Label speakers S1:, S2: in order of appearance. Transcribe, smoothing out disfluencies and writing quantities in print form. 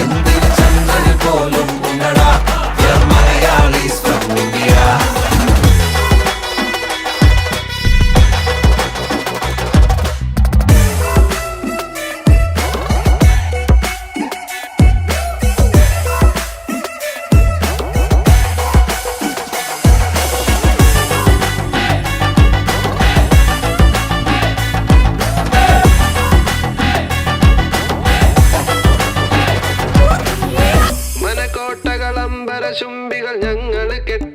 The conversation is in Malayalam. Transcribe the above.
S1: എന്തിന് ചന്ദ്രനിൽ പോലും ഉണ്ടടാ. We are Malayalis from India.
S2: മനക്കോട്ടകളമ്പര ചുംബികൾ ഞങ്ങൾ കെട്ടി